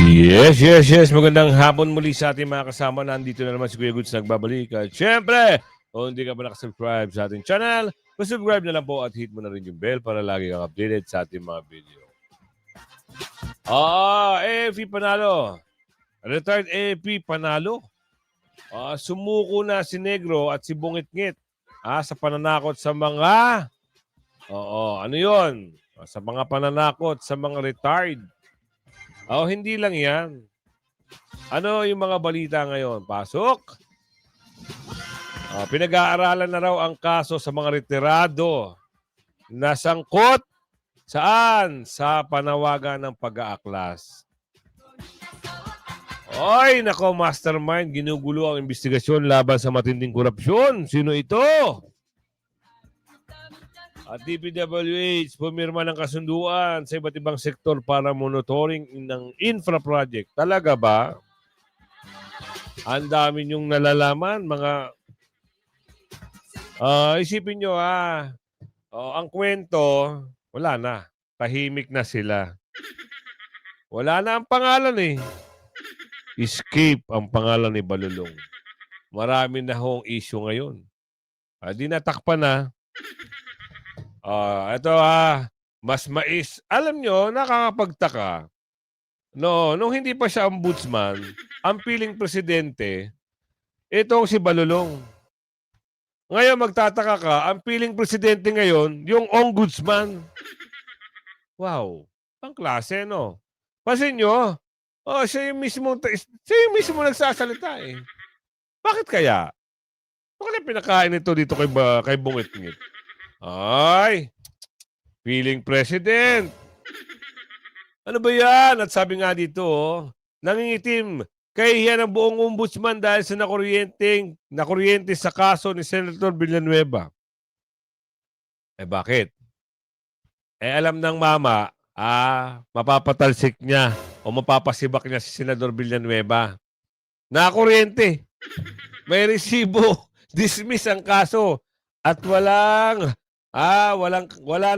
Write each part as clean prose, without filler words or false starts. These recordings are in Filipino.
Yes. Magandang hapon muli sa ating mga kasama. Nandito na naman si Kuya Goods nagbabalik. At syempre, kung hindi ka pa nakasubscribe sa ating channel, subscribe na lang po at hit mo na rin yung bell para lagi kang updated sa ating mga video. AFP panalo. Retired AFP panalo. Sumuko na si Negro at si Bungit-ngit sa pananakot sa mga ano yun? Sa mga pananakot sa mga retired. Hindi lang yan. Ano yung mga balita ngayon? Pasok! Pinag-aaralan na raw ang kaso sa mga retirado na sangkot saan? Sa panawagan ng pag-aaklas. Oy, nako mastermind, ginugulo ang investigasyon laban sa matinding korupsyon. Sino ito? At DPWH pumirma ng kasunduan sa iba't ibang sektor para monitoring ng infra project. Talaga ba? Ang dami niyong nalalaman, mga isipin nyo ang kwento, wala na. Tahimik na sila. Wala na ang pangalan eh. Escape ang pangalan ni Balulong. Marami na hong issue ngayon. Di natakpan na. Ito mas mais. Alam nyo, nakakapagtaka. Nung hindi pa siya ombudsman, ang piling presidente, itong si Balulong. Ngayon magtataka ka, ang piling presidente ngayon, yung ombudsman. Wow, pang klase no. Pansin nyo, siya yung mismo nagsasalita eh. Bakit kaya? Bakit pinakain ito dito kay Bungit-ngit? Ay, piling president. Ano ba yan? At sabi nga dito, nangingitim. Kahihiyan ang buong ombudsman dahil sa nakuryente sa kaso ni Senator Villanueva. Bakit? Alam ng mama, mapapatalsik niya o mapapasibak niya si Senador Villanueva. Nakuryente. May resibo. Dismiss ang kaso. At wala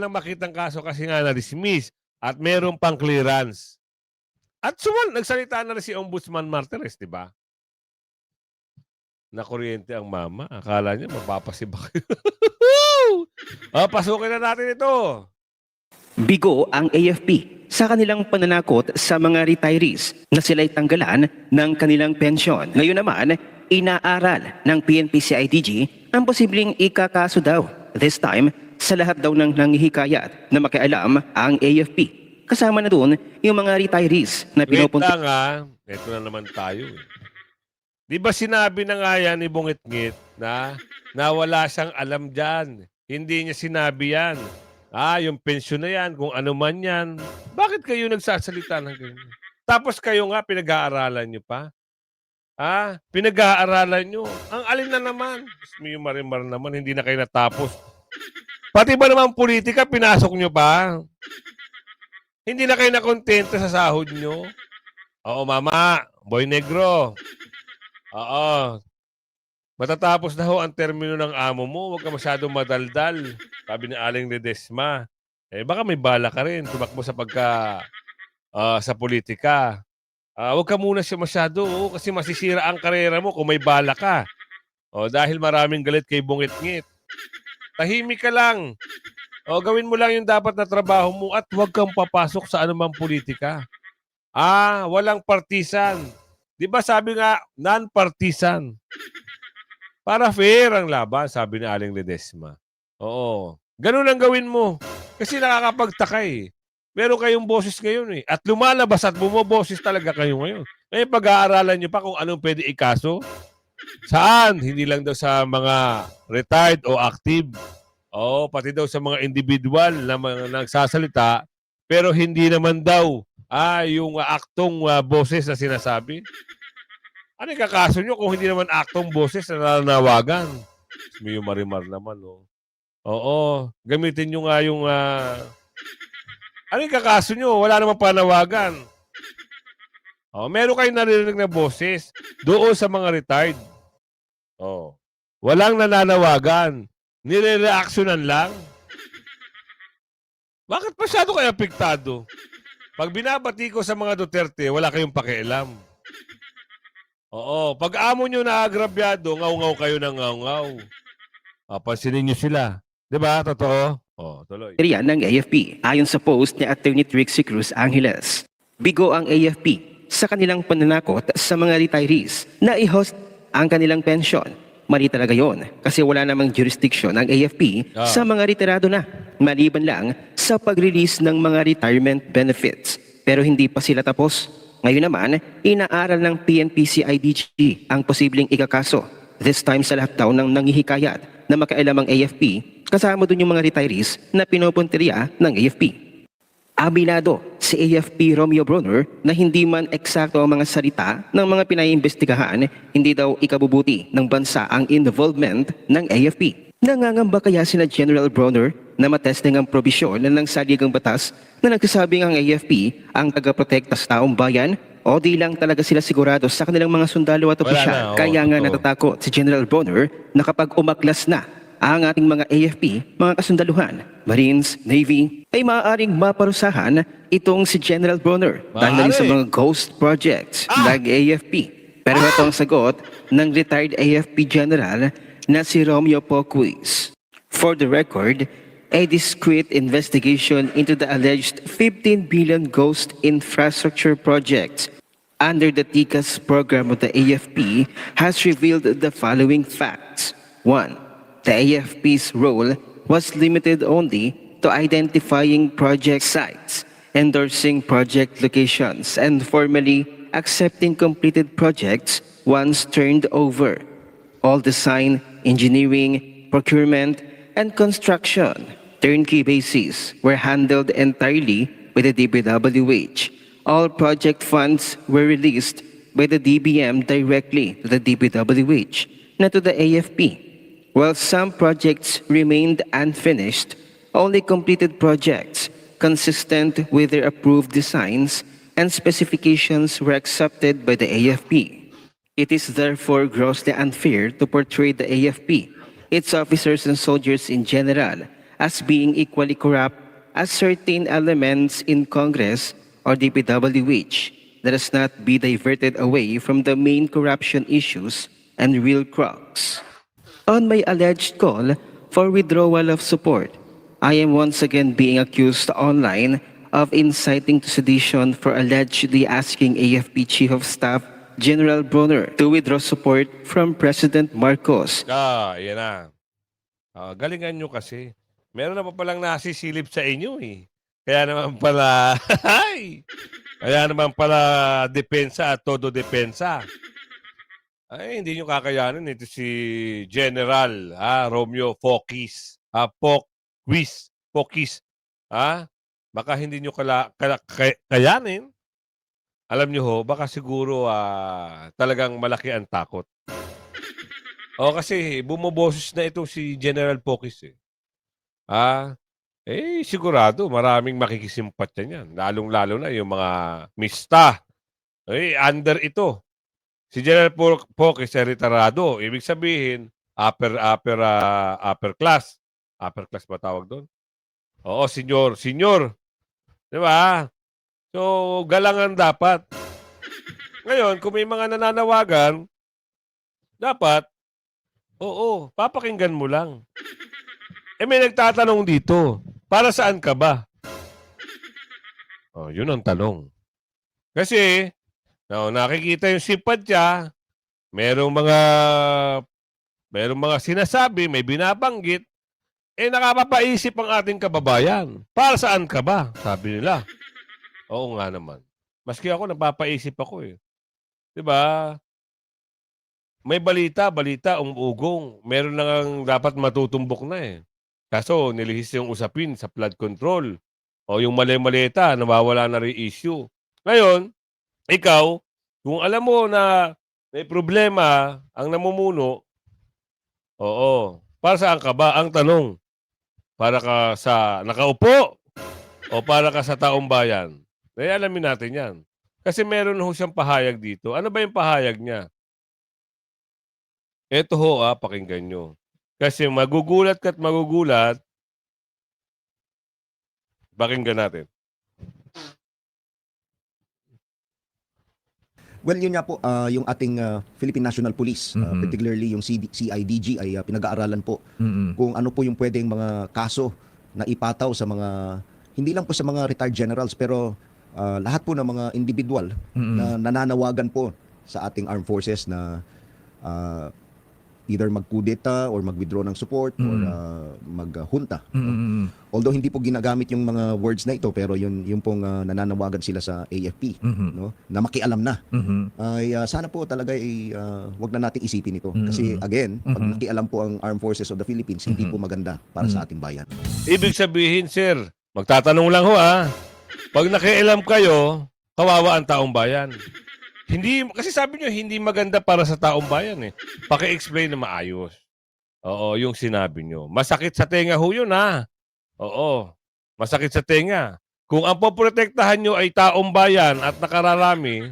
nang makitang kaso kasi nga na-dismiss. At meron pang clearance. At nagsalita na rin si Ombudsman Martires, di ba? Nakuryente ang mama. Akala niya mapapasibak. Pasukin na natin ito. Bigo ang AFP sa kanilang pananakot sa mga retirees na sila'y tanggalan ng kanilang pensyon. Ngayon naman, inaaral ng PNP-CIDG ang posibleng ikakaso daw. This time, sa lahat daw ng nanghihikayat na makialam ang AFP. Kasama na doon yung mga retirees na pinupunta. Wait lang Ito na naman tayo. Di ba sinabi na nga yan ni Bungit-ngit na wala siyang alam dyan. Hindi niya sinabi yan. Yung pensyon na yan, kung ano man yan. Bakit kayo nagsasalita ng ganyan? Tapos kayo nga, pinag-aaralan nyo pa. Pinag-aaralan nyo. Ang alin na naman. Yung marimar naman, hindi na kayo natapos. Pati ba naman politika, pinasok nyo pa? Hindi na kayo nakontento sa sahod nyo? Oo, mama. Boy Negro. Oo. Matatapos na ho ang termino ng amo mo. Huwag ka masyadong madaldal. Sabi ni Aling Ledesma. Baka may bala ka rin. Tumakbo sa politika. Huwag ka muna siya masyado. Kasi masisira ang karera mo kung may bala ka. Dahil maraming galit kay Bungit-ngit. Tahimik ka lang. Gawin mo lang yung dapat na trabaho mo at huwag kang papasok sa anumang politika. Walang partisan. Di ba sabi nga, non-partisan. Para fair ang laban, sabi ni Aling Ledesma. Oo. Ganun ang gawin mo. Kasi nakakapagtaka eh. Meron kayong boses ngayon eh. At lumalabas at bumoboses talaga kayo ngayon. Ngayon pag-aaralan nyo pa kung anong pwede ikaso. Saan? Hindi lang daw sa mga retired o active. Pati daw sa mga individual na nagsasalita. Pero hindi naman daw yung aktong boses na sinasabi. Ano yung kakaso nyo kung hindi naman aktong boses na nananawagan? May marimar naman, gamitin nyo nga yung... ano yung kakaso nyo? Wala namang panawagan. Meron kayong naririnig na boses doon sa mga retired. Walang nananawagan. Nire-reactionan lang. Bakit masyado kayo apektado? Pag binabati ko sa mga Duterte, wala kayong pakialam. Oo. Pag amo nyo na agrabyado, ngaw-ngaw kayo ng ngaw-ngaw. Pansinin nyo sila. Di ba? Totoo? Tuloy. ng AFP. Ayon sa post ni Attorney Trixie Cruz Angeles, bigo ang AFP sa kanilang pananakot sa mga retirees na i-host ang kanilang pensyon. Mali talaga yon kasi wala namang jurisdiction ang AFP sa mga retirado na, maliban lang sa pag-release ng mga retirement benefits. Pero hindi pa sila tapos. Ngayon naman, inaaral ng PNP-CIDG ang posibleng ikakaso. This time sa lahat daw ng nanghihikayat na makailam ang AFP, kasama dun yung mga retirees na pinupunteriya ng AFP. Aminado si AFP Romeo Bronner na hindi man eksakto ang mga salita ng mga pinaiimbestigahan, hindi daw ikabubuti ng bansa ang involvement ng AFP. Nangangamba kaya sina General Bronner na matesting ang probisyon ng saligang batas na nagsasabing ang AFP ang tagaprotekta sa taong bayan, o di lang talaga sila sigurado sa kanilang mga sundalo at opisyal? Kaya nga natatakot si General Bronner na kapag umaklas na ang ating mga AFP, mga kasundaluhan, Marines, Navy, ay maaaring maparusahan itong si General Bronner dahil sa mga ghost projects ng AFP. Pero ito ang sagot ng retired AFP General na si Romeo Poquis. For the record, a discreet investigation into the alleged 15 billion ghost infrastructure projects under the TICAS program of the AFP has revealed the following facts. 1. The AFP's role was limited only to identifying project sites, endorsing project locations, and formally accepting completed projects once turned over. All design, engineering, procurement, and construction turnkey bases were handled entirely by the DPWH. All project funds were released by the DBM directly to the DPWH, not to the AFP. While some projects remained unfinished, only completed projects consistent with their approved designs and specifications were accepted by the AFP. It is therefore grossly unfair to portray the AFP, its officers and soldiers in general, as being equally corrupt as certain elements in Congress or DPWH. Let us not be diverted away from the main corruption issues and real crux. On my alleged call for withdrawal of support, I am once again being accused online of inciting to sedition for allegedly asking AFP Chief of Staff General Bronner to withdraw support from President Marcos. Yan na. Galingan nyo kasi. Meron na pa palang nasisilip sa inyo eh. Kaya naman pala, kaya naman pala depensa at todo depensa. Ay, hindi nyo kakayanin. Ito si General Romeo Poquis. Poquis. Baka hindi nyo kayanin. Alam nyo ho, baka siguro talagang malaki ang takot. Kasi bumoboses na ito si General Poquis eh. Sigurado maraming makikisimpatya niyan. Lalong-lalo na yung mga mista. Under ito. Si General Poquis ay retirado. Ibig sabihin, upper class. Upper class ba tawag doon? Oo, senior. Di ba? So, galangan dapat. Ngayon, kung may mga nananawagan, dapat, papakinggan mo lang. May nagtatanong dito, para saan ka ba? Yun ang tanong. Kasi, nakikita yung simpatya, merong mga sinasabi, may binabanggit, nakapapaisip ang ating kababayan. Para saan ka ba? Sabi nila. Oo nga naman. Maski ako, napapaisip ako eh. Diba? May balita, ugong. Meron na ngang dapat matutumbok na eh. Kaso, nilihis yung usapin sa flood control. Yung mali-malita, nawawala na rin issue. Ngayon, ikaw, kung alam mo na may problema ang namumuno, para saan ka ba? Ang tanong, para ka sa nakaupo o para ka sa taong bayan? Alamin natin yan. Kasi meron ho siyang pahayag dito. Ano ba yung pahayag niya? Ito ho, pakinggan nyo. Kasi magugulat ka't magugulat, pakinggan natin. Well, yun nga po, yung ating Philippine National Police, particularly yung CIDG ay pinag-aaralan po kung ano po yung pwedeng mga kaso na ipataw sa mga, hindi lang po sa mga retired generals, pero lahat po ng mga individual na nananawagan po sa ating armed forces na either magkudeta or mag-withdraw ng support or maghunta. Although hindi po ginagamit yung mga words na ito, pero yun pong nananawagan sila sa AFP, no, na makialam na. Ay sana po talaga ay wag na nating isipin ito. Kasi again, pag nakialam po ang Armed Forces of the Philippines, hindi po maganda para sa ating bayan. Ibig sabihin, sir, magtatanong lang ho pag nakialam kayo, kawawa ang taong bayan. Hindi, kasi sabi nyo, hindi maganda para sa taong bayan eh. Paki-explain na maayos. Oo, yung sinabi nyo. Masakit sa tenga ho yun Oo, masakit sa tenga. Kung ang poprotektahan nyo ay taong bayan at nakararami,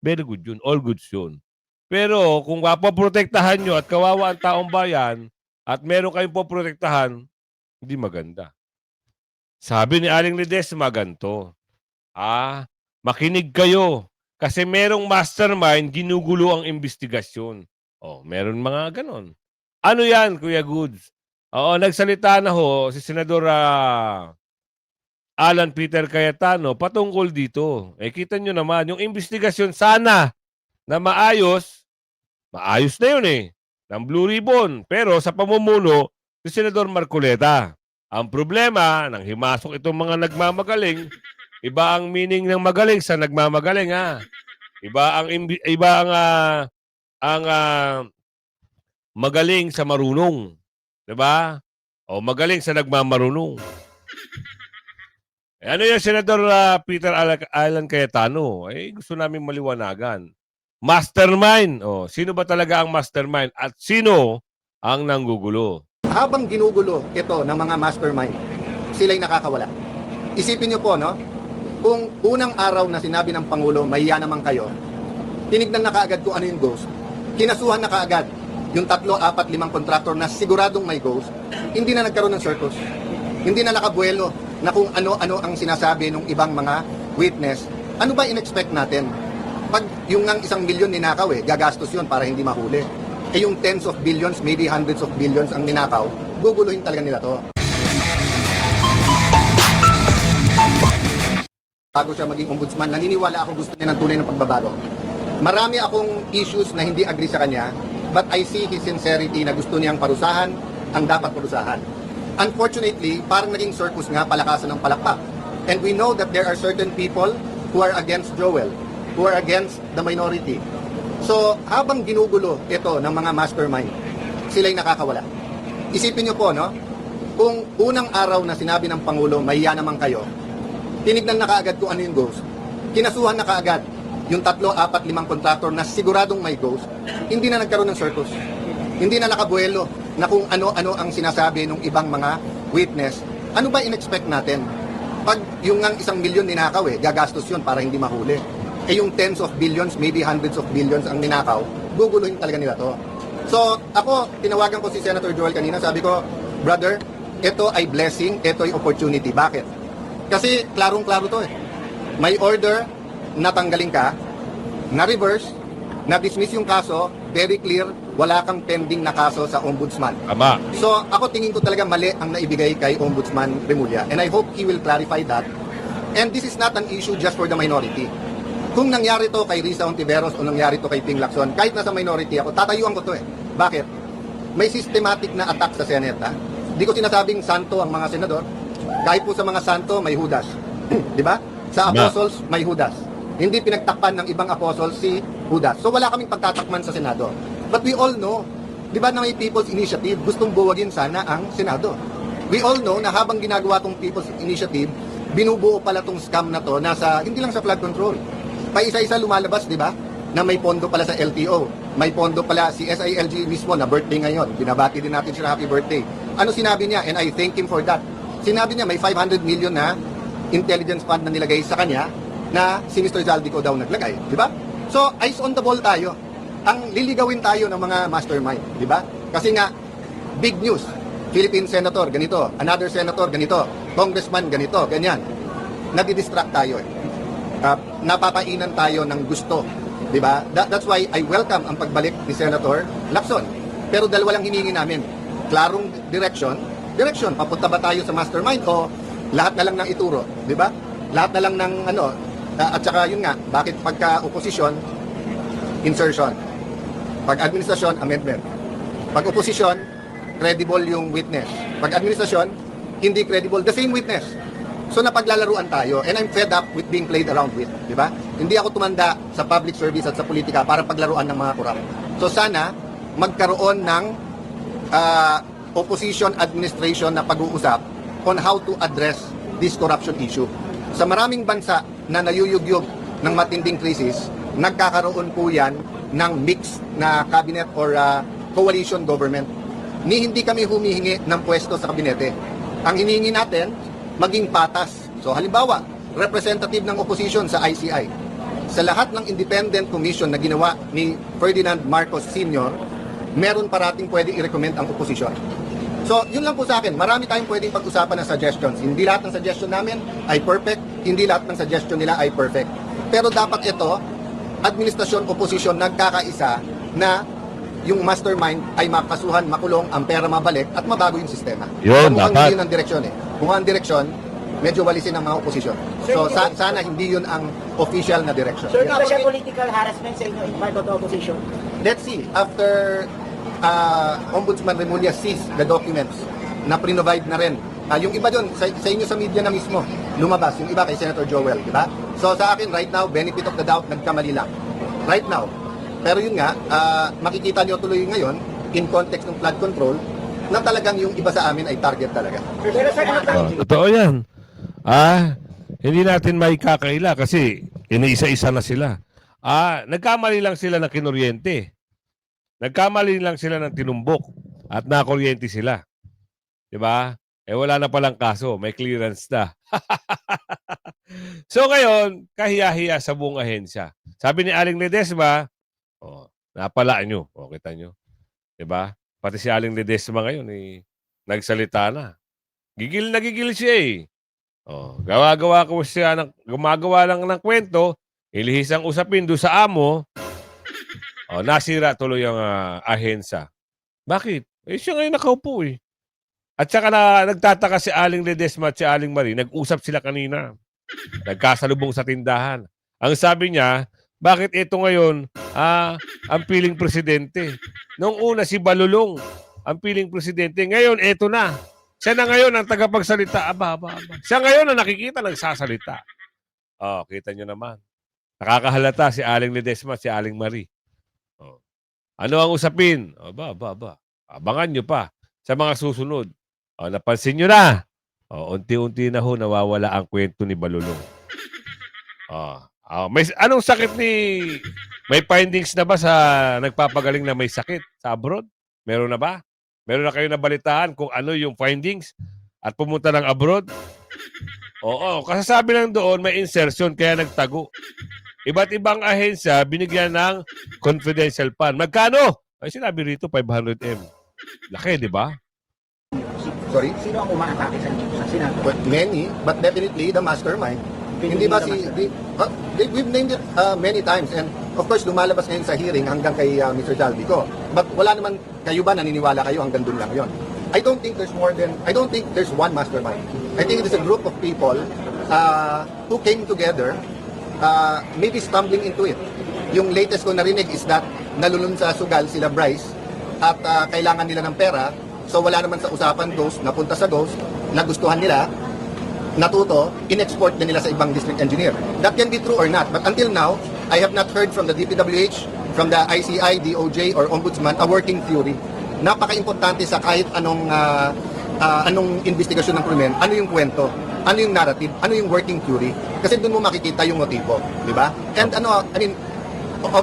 very good yun. All goods yun. Pero kung poprotektahan nyo at kawawa ang taong bayan at meron kayong poprotektahan, hindi maganda. Sabi ni Aling Ledesma ganito, makinig kayo. Kasi merong mastermind, ginugulo ang investigasyon. Meron mga ganon. Ano yan, Kuya Goods? Nagsalita na ho si Senador Alan Peter Cayetano patungkol dito. Kita nyo naman, yung investigasyon sana na maayos na yun ng Blue Ribbon. Pero sa pamumuno, si Senador Marcoleta. Ang problema, nang himasok itong mga nagmamagaling, iba ang meaning ng magaling sa nagmamagaling Iba ang magaling sa marunong, 'di ba? O magaling sa nagmamarunong. Ano 'yung Senador Peter Alan Cayetano? Gusto namin maliwanagan. Mastermind. Sino ba talaga ang mastermind at sino ang nanggugulo? Habang ginugulo ito ng mga mastermind, sila'y nakakawala. Isipin niyo po, no? Kung unang araw na sinabi ng Pangulo, mahiya naman kayo, tinignan na kaagad kung ano yung ghost, kinasuhan na kaagad yung 3, 4, 5 contractor na siguradong may ghost, hindi na nagkaroon ng circus. Hindi na nakabuelo na kung ano-ano ang sinasabi ng ibang mga witness. Ano ba in-expect natin? Pag yung ng 1 milyon ninakaw gagastos yun para hindi mahuli. Yung tens of billions, maybe hundreds of billions ang ninakaw, guguluhin talaga nila to. Bago siya maging ombudsman, naniniwala ako gusto niya ng tunay ng pagbabago. Marami akong issues na hindi agree sa kanya, but I see his sincerity na gusto niyang parusahan ang dapat parusahan. Unfortunately, parang naging circus nga, palakasan ng palakpak. And we know that there are certain people who are against Joel, who are against the minority. So, habang ginugulo ito ng mga mastermind, sila'y nakakawala. Isipin niyo po, no? Kung unang araw na sinabi ng Pangulo, mahiya naman kayo, tinignan na kaagad kung ano yung ghost, kinasuhan na kaagad yung 3, 4, 5 contractor na siguradong may ghost, hindi na nagkaroon ng circus. Hindi na nakabuelo na kung ano-ano ang sinasabi ng ibang mga witness. Ano ba in-expect natin? Pag yung ng 1 milyon ninakaw gagastos yun para hindi mahuli. Yung tens of billions, maybe hundreds of billions ang ninakaw, guguluhin talaga nila to. So, ako, tinawagan ko si Senator Joel kanina, sabi ko, brother, ito ay blessing, ito ay opportunity. Bakit? Kasi klarong-klaro to May order na tanggalin ka, na reverse, na dismiss yung kaso, very clear, wala kang pending na kaso sa ombudsman. Tama. So, ako tingin ko talaga mali ang naibigay kay Ombudsman Remulla. And I hope he will clarify that. And this is not an issue just for the minority. Kung nangyari to kay Risa Ontiveros o nangyari to kay Ping Lacson, kahit nasa minority ako, tatayuan ko to Bakit? May systematic na attack sa Senate, Di ko sinasabing santo ang mga senador. Kahit po sa mga santo, may Judas. Di ba? Sa apostles, may Judas. Hindi pinagtakpan ng ibang apostles si Judas. So wala kaming pagtatakman sa Senado. But we all know, di ba na may People's Initiative, gustong buwagin sana ang Senado. We all know na habang ginagawa tong People's Initiative, binubuo pala tong scam na to, hindi lang sa flood control. Pa isa-isa lumalabas, di ba? Na may pondo pala sa LTO. May pondo pala si SILG mismo na birthday ngayon. Binabati din natin siya happy birthday. Ano sinabi niya? And I thank him for that. Sinabi niya may 500 million na intelligence fund na nilagay sa kanya na si Mr. Zaldico daw naglagay. Di ba? So, eyes on the ball tayo. Ang liligawin tayo ng mga mastermind. Di ba? Kasi nga, big news. Philippine Senator, ganito. Another Senator, ganito. Congressman, ganito. Ganyan. Nadidistract tayo napapainan tayo ng gusto. Di ba? That's why I welcome ang pagbalik ni Senator Lacson. Pero dalawa lang hiningi namin. Klarong direction, papunta ba tayo sa mastermind o lahat na lang ng ituro, di ba? Lahat na lang ng ano, at saka yun nga, bakit pagka oposisyon, insertion. Pag administrasyon, amendment. Pag oposisyon, credible yung witness. Pag administrasyon, hindi credible, the same witness. So napaglalaruan tayo and I'm fed up with being played around with, di ba? Hindi ako tumanda sa public service at sa politika para paglaruan ng mga korap. So sana magkaroon ng opposition administration na pag-uusap on how to address this corruption issue. Sa maraming bansa na nayuyugyug ng matinding krisis, nagkakaroon po yan ng mix na cabinet or coalition government. Hindi kami humihingi ng pwesto sa kabinete. Ang hinihingi natin, maging patas. So halimbawa, representative ng opposition sa ICI. Sa lahat ng independent commission na ginawa ni Ferdinand Marcos Sr., meron parating pwede i-recommend ang opposition. So, yun lang po sa akin. Marami tayong pwedeng pag-usapan ng suggestions. Hindi lahat ng suggestion namin ay perfect. Hindi lahat ng suggestion nila ay perfect. Pero dapat ito, administrasyon, oposisyon, nagkakaisa na yung mastermind ay makasuhan, makulong, ang pera mabalik at mabago yung sistema. Yun, Mukhang dapat. hindi yun ang direksyon eh. Mukhang ang direksyon, medyo walisin ang mga oposisyon. So, sana hindi yun ang official na direction. Sir, hindi ba siya political harassment sa inyo in part of the opposition? Let's see, after Ombudsman Remulla sees the documents na pre-provide na rin. Yung iba doon, sa inyo sa media na mismo, lumabas. Yung iba kay Senator Joel, di ba? So sa akin, right now, benefit of the doubt, nagkamali lang. Right now. Pero yun nga, makikita nyo tuloy ngayon, in context ng flood control, na talagang yung iba sa amin ay target talaga. Pero sir, ano Totoo yan. Hindi natin may kakaila kasi iniisa-isa na sila. Nagkamali lang sila ng kinuryente. Nagkamali lang sila ng tinumbok at nakuryente sila. 'Di ba? Wala na palang kaso, may clearance na. So ngayon, kahiya-hiya sa buong ahensya. Sabi ni Aling Ledesma, napala nyo. Kita nyo. 'Di ba? Pati si Aling Ledesma ngayon, nagsalita na. Gigil na gigil siya eh. Gumagawa lang ng kwento, ilihis ang usapin doon sa amo, nasira tuloy ang ahensya. Bakit? Siya ngayon nakaupo eh. At saka nagtataka si Aling Ledesma at si Aling Marie, nag-usap sila kanina. Nagkasalubong sa tindahan. Ang sabi niya, bakit ito ngayon, ang piling presidente? Noong una si Balulong, ang piling presidente. Ngayon, ito na. Siya na ngayon ang tagapagsalita. Aba. Siya ngayon ang nakikita nagsasalita. Kita nyo naman. Nakakahalata si Aling Ledesma at si Aling Marie. Ano ang usapin? Abangan nyo pa sa mga susunod. Napansin nyo na. Unti-unti na ho nawawala ang kwento ni Balulong. Anong sakit ni... May findings na ba sa nagpapagaling na may sakit sa abroad? Meron na ba? Meron na kayo nabalitaan kung ano yung findings at pumunta ng abroad? Oo, kasasabi lang doon may insertion kaya nagtago. Iba't ibang ahensya binigyan ng confidential fund. Magkano? Ay sinabi rito 500M. Laki, di ba? Sorry? Sino ang umaatake sa inyo? Sa Senado? But many, but definitely the mastermind. Hindi ba we've named it many times and of course lumalabas ngayon sa hearing hanggang kay Mr. Jalvico. But wala naman, kayo ba naniniwala kayo hanggang doon lang yon? I don't think there's one mastermind. I think it is a group of people who came together, maybe stumbling into it. Yung latest ko narinig is that nalulun sa sugal sila Bryce at kailangan nila ng pera. So wala naman sa usapan Ghost, napunta sa Ghost, nagustuhan nila, natuto, in-export na nila sa ibang district engineer. That can be true or not. But until now, I have not heard from the DPWH, from the ICI, DOJ, or Ombudsman, a working theory. Napaka-importante sa kahit anong investigasyon ng krimen, ano yung kwento, ano yung narrative, ano yung working theory. Kasi doon mo makikita yung motibo. Di ba? And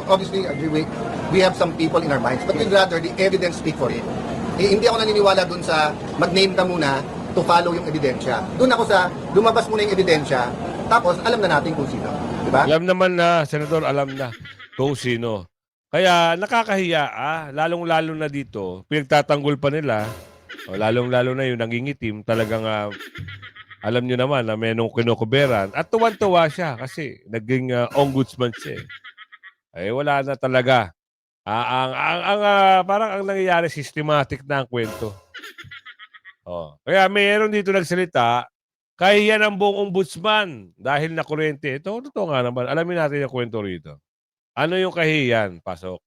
obviously, we have some people in our minds, but we'd rather the evidence speak for it. Hindi ako naniniwala doon sa mag-name ka muna to follow yung ebidensya. Doon ako sa lumabas muna yung ebidensya, tapos alam na natin kung sino. Di ba? Alam naman na, Senador, alam na kung sino. Kaya nakakahiya, lalong-lalo na dito, pinagtatanggol pa nila, lalong-lalo na yung nangingitim, talagang Alam niyo naman na may nung kinukuberan at tuwan-tuwa siya kasi naging ombudsman siya. Wala na talaga. Parang ang nangyayari systematic na ang kwento. Kaya mayroon dito nagsalita, kahiyan ang buong ombudsman dahil nakuryente. Ito, totoo nga naman. Alamin natin yung kwento rito. Ano yung kahiyan? Pasok.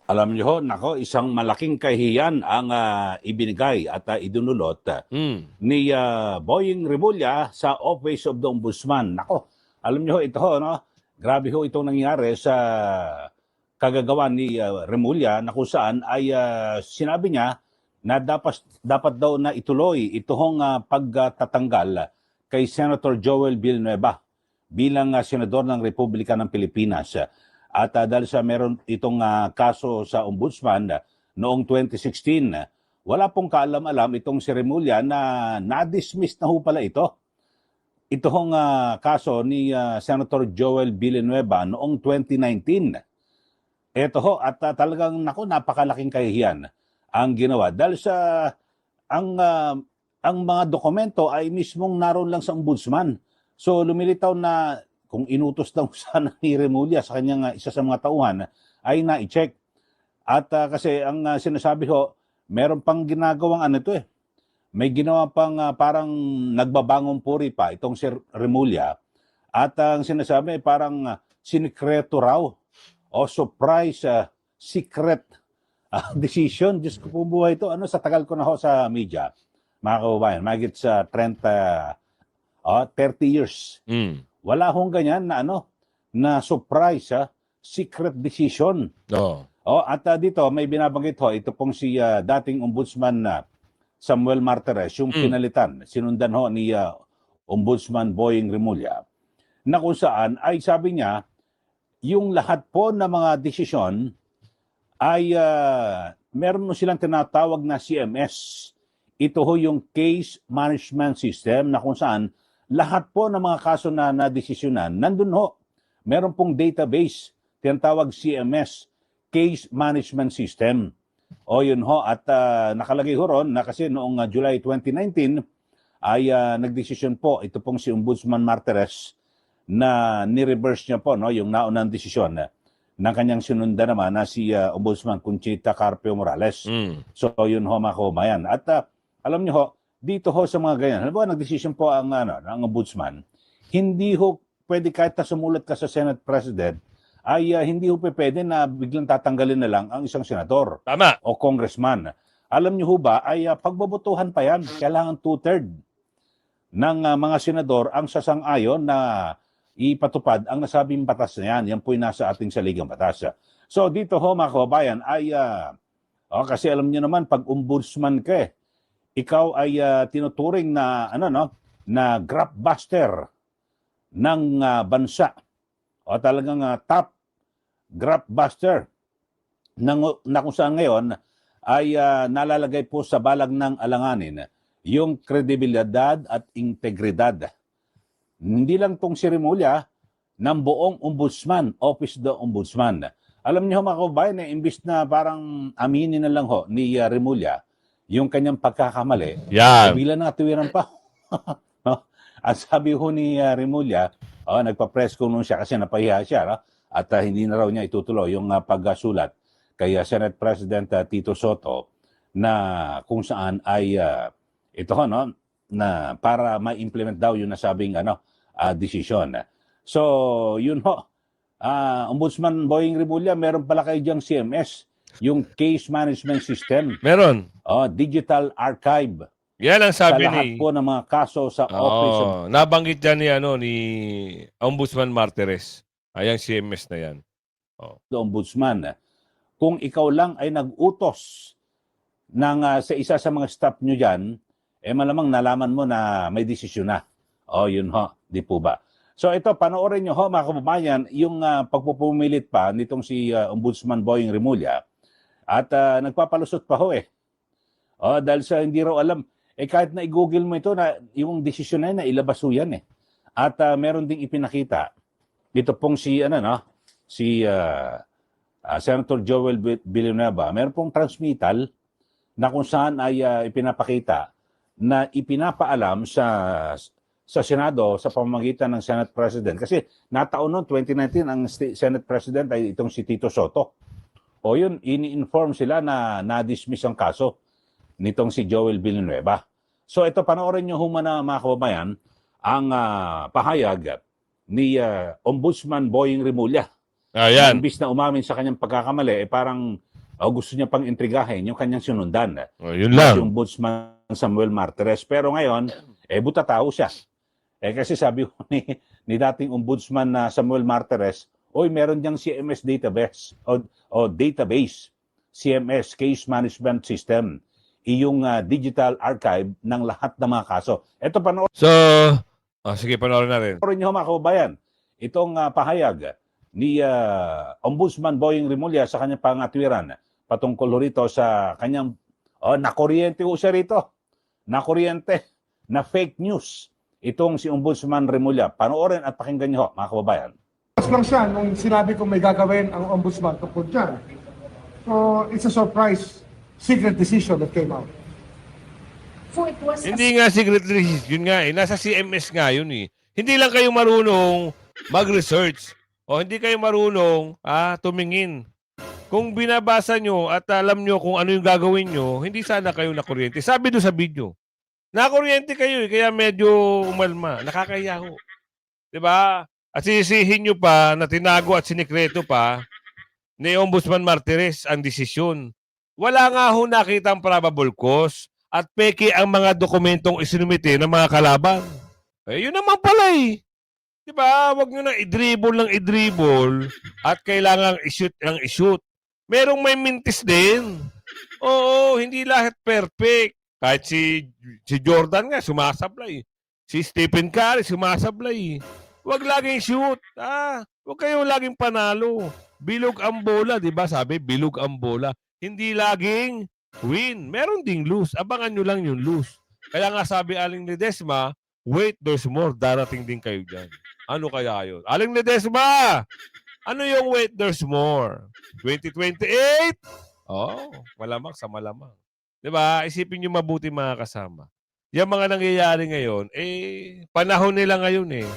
Alam niyo ho, nako, isang malaking kahiyan ang ibinigay at idunulot ni Boying Rimulya sa Office of the Ombudsman. Nako, alam niyo ho, ito ho, no? Grabe ho itong nangyari sa kagagawan ni Rimulya na kung saan ay sinabi niya na dapat daw na ituloy itong pagtatanggal kay Senator Joel Villanueva bilang senador ng Republika ng Pilipinas. At dahil sa meron itong kaso sa ombudsman noong 2016, wala pong kaalam-alam itong si Rimulya na na-dismiss na ho pala ito. Ito hong kaso ni Senator Joel Villanueva noong 2019. Ito ho, at talagang napakalaking kahihiyan ang ginawa. Dahil sa ang mga dokumento ay mismong naroon lang sa ombudsman. So lumilitaw na kung inutos daw sana ni Rimulya sa kanyang isa sa mga tauhan, ay na-check. At kasi ang sinasabi ho, meron pang ginagawang may ginawa pang parang nagbabangong puri pa itong si Rimulya. At ang sinasabi parang sinikreto raw o surprise secret decision. Diyos ko po buhay ito. Sa tagal ko na ho sa media, mga kababayan, magit sa 30 years. Wala hong ganyan na na surprise, secret decision. At dito may binabanggit ho, ito pong si dating ombudsman Samuel Martires, yung pinalitan, sinundan ho ni Ombudsman Boying Rimulya, na kung saan ay sabi niya, yung lahat po ng mga desisyon ay meron mo silang tinatawag na CMS. Ito ho yung Case Management System na kung saan lahat po ng mga kaso na nadesisyonan, nandun ho. Meron pong database, tinatawag CMS, Case Management System. Yun ho, at nakalagay ho ron na kasi noong July 2019 ay nagdesisyon po, ito pong si Ombudsman Martires, na ni-reverse niya po yung naunang desisyon ng kanyang sinundan naman na si Ombudsman Conchita Carpio Morales. So yun ho mga kaubayan. At alam niyo ho, dito ho sa mga ganyan, halimbawa nagdesisyon po ang ombudsman, hindi ho pwede kahit sumulat ka sa Senate President, ay hindi ho pwede na biglang tatanggalin na lang ang isang senador. Tama. O congressman. Alam niyo ho ba, ay pagbobotohan pa yan, kailangan 2/3 ng mga senador ang sasang-ayon na ipatupad ang nasabing batas na yan. Yan po yung nasa ating saligang batas. So dito ho mga kababayan ay, kasi alam niyo naman, pag ombudsman ka ikaw ay tinuturing na na grabbuster ng bansa o talagang top grabbuster na kung saan ngayon ay nalalagay po sa balag ng alanganin yung kredibilidad at integridad. Hindi lang tong si Rimulya, ng buong ombudsman, Office of the Ombudsman. Alam niyo mga kababayan, imbis na parang aminin na lang ho ni Rimulya yung kanyang pagkakamali, bigla na tuwiran pa. Ang sabi ho ni Rimulya, nagpa-press conference siya kasi napahiya siya, at hindi na raw niya itutuloy yung pagsulat kay Senate President Tito Soto na kung saan ay ito ho, na para ma-implement daw yung nasabing decision. So, yun ho. Ombudsman Boying Rimulya, meron pala kayo diyang CMS, yung Case Management System. Meron. Digital Archive. Yan ang sabi sa lahat po ng mga kaso sa Office of nabanggit dyan ni Ombudsman Martires. Ayang CMS na yan. the Ombudsman. Kung ikaw lang ay nag-utos sa isa sa mga staff nyo dyan, malamang nalaman mo na may desisyon na. Yun ho, di po ba? So ito, panoorin nyo ho mga kababayan, yung pagpupumilit pa nitong si Ombudsman Boying Rimulya, at nagpapalusot pa ho dahil sa hindi raw alam, kahit na i-google mo ito, na yung desisyon na ilabas ho yan At meron ding ipinakita, dito pong si Senator Joel Villanueva, meron pong transmittal na kung saan ay ipinapakita na ipinapaalam sa Senado sa pamamagitan ng Senate President. Kasi nataon noong 2019 ang Senate President ay itong si Tito Soto. O yun, ini-inform sila na na-dismiss ang kaso nitong si Joel Villanueva. So ito, panoorin nyo humana mga kababayan ang pahayag ni Ombudsman Boying Rimulya. Ayan. Imbis na umamin sa kanyang pagkakamali, parang gusto niya pang intrigahin yung kanyang sinundan. Yun lang. Si Ombudsman Samuel Martires. Pero ngayon, buta tao siya. Kasi sabi ko ni dating Ombudsman na Samuel Martires, meron diyang CMS database o database, CMS, Case Management System, iyong digital archive ng lahat ng mga kaso. Ito, panoorin So, sige, panoorin na rin. niyo mga kababayan, itong pahayag ni Ombudsman Boying Rimulya sa kanyang pangatwiran patungkol rito sa kanyang nakuryente ho siya rito. Nakuryente na fake news itong si Ombudsman Rimulya. Panoorin at pakinggan niyo mga kababayan. Mas lang siya nung sinabi kong may gagawin ang ombudsman tungkol dyan. So, it's a surprise, secret decision that came out. So it was Hindi nga secret release, yun nga nasa CMS nga yun eh. Hindi lang kayo marunong mag-research o hindi kayo marunong tumingin. Kung binabasa nyo at alam nyo kung ano yung gagawin nyo, hindi sana kayo nakuryente. Sabi doon sa video, nakuryente kayo kaya medyo umalma. Nakakahiya ho. Diba? At sisihin nyo pa na tinago at sinikreto pa ni Ombudsman Martires ang desisyon. Wala nga ho nakita ang probable cause at peke ang mga dokumentong isinumite ng mga kalaban. Yun naman pala eh. Diba? Huwag nyo na i-dribble at kailangang i-shoot ang i-shoot. Merong may mintis din. Oo, hindi lahat perfect. Kahit si Jordan nga, sumasablay. Si Stephen Curry, sumasablay. Huwag laging shoot. Huwag kayong laging panalo. Bilog ang bola, di ba? Sabi, bilog ang bola. Hindi laging win. Meron ding lose. Abangan nyo lang yung lose. Kaya nga sabi Aling Ledesma, wait, there's more. Darating din kayo dyan. Ano kaya yun? Aling Ledesma! Ano yung wait, there's more? 2028? Malamang sa malamang. Diba? Isipin nyo mabuti mga kasama. Yung mga nangyayari ngayon, panahon nila ngayon eh.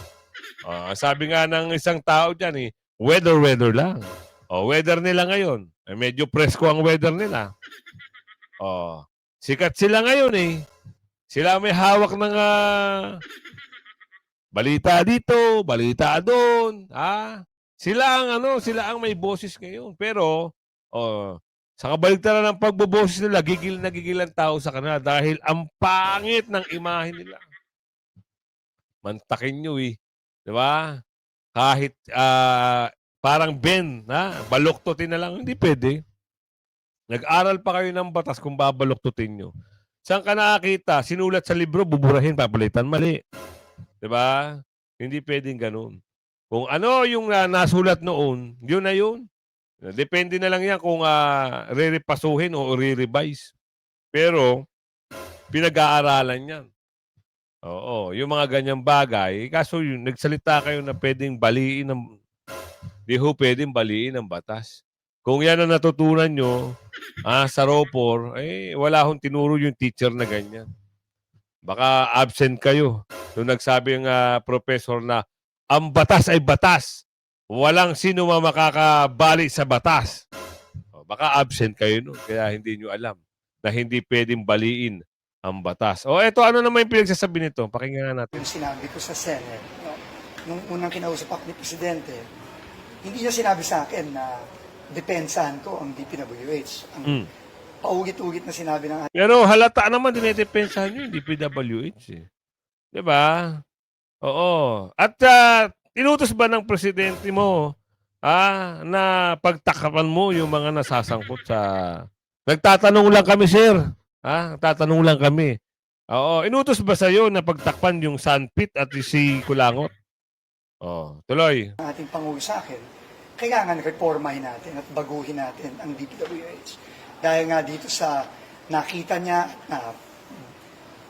Sabi nga ng isang tao dyan weather lang. Weather nila ngayon. Medyo presko ang weather nila. Sikat sila ngayon eh. Sila may hawak ng balita dito, balita doon. Sila ang may boses ngayon. Pero, sa kabaligtaran ng pagboboses nila, gigil na gigil ang tao sa kanila dahil ang pangit ng imahe nila. Mantakin nyo eh. Diba? Kahit parang Ben, baluktutin na lang. Hindi pwede. Nag-aral pa kayo ng batas kung babaluktutin nyo. Saan ka nakakita? Sinulat sa libro, buburahin, papalitan, mali. Diba? Hindi pwedeng ganun. Kung ano yung nasulat noon, yun na yun. Depende na lang yan kung re-repasuhin o re-revise. Pero, pinag-aaralan yan. Oo, yung mga ganyang bagay, kaso yun, nagsalita kayo na pwedeng baliin ng, di ho pwedeng baliin ng batas. Kung yan ang natutunan nyo, sa ROPOR, wala hong tinuro yung teacher na ganyan. Baka absent kayo. Nung nagsabi ng professor na, ang batas ay batas. Walang sino makakabali sa batas. Baka absent kayo nun, kaya hindi nyo alam na hindi pwedeng baliin ang batas. Eto, ano naman yung pinagsasabi nito? Pakinggan natin. Yung sinabi ko sa Senate, nung unang kinausap ako ni Presidente, hindi niya sinabi sa akin na depensahan ko ang DPWH. Ang paulit-ulit na sinabi ng Pero halata naman dinedepensahan nyo yung DPWH eh. Diba? Oo. At inutos ba ng presidente mo na pagtakapan mo yung mga nasasangkot sa... Nagtatanong lang kami, sir. Nagtatanong lang kami. Oo. Inutos ba sa'yo na pagtakpan yung Sanpit at si Kulangot? Tuloy. ating Pangulo sa akin, kailangan reformahin natin at baguhin natin ang DPWH. Dahil nga dito sa nakita niya, na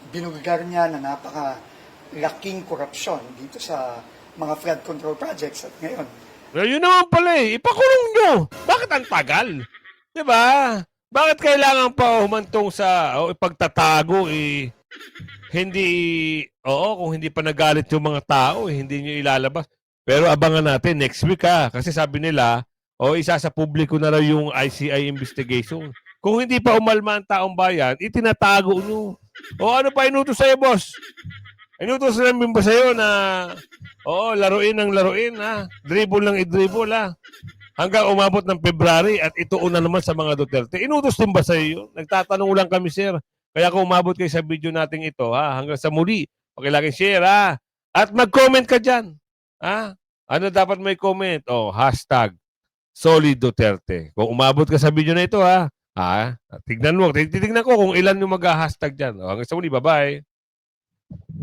binulgar niya na napakalaking korupsyon dito sa mga flood control projects at ngayon. Yun naman pala ipakulong nyo. Bakit ang tagal? Diba? Bakit kailangan pa humantong sa ipagtatago hindi, kung hindi pa nagalit yung mga tao, hindi nyo ilalabas. Pero abangan natin next week kasi sabi nila, isa sa publiko na raw yung ICI investigation. Kung hindi pa umalma ang taong bayan, itinatago nyo. Ano pa inutos sa'yo, boss? Inutos namin ba sa'yo na, laruin ng laruin, dribble ng i-dribble, hanggang umabot ng February at ituon na naman sa mga Duterte. Inutos din ba sa'yo yun? Nagtatanong lang kami, sir. Kaya kung umabot kayo sa video natin ito, hanggang sa muli, pakilagin share, at mag-comment ka dyan. Ano dapat may comment? Hashtag Solid Duterte. Kung umabot ka sa video na ito, tignan mo. Titignan ko kung ilan yung mag-hashtag dyan. Hanggang sa muli, bye-bye.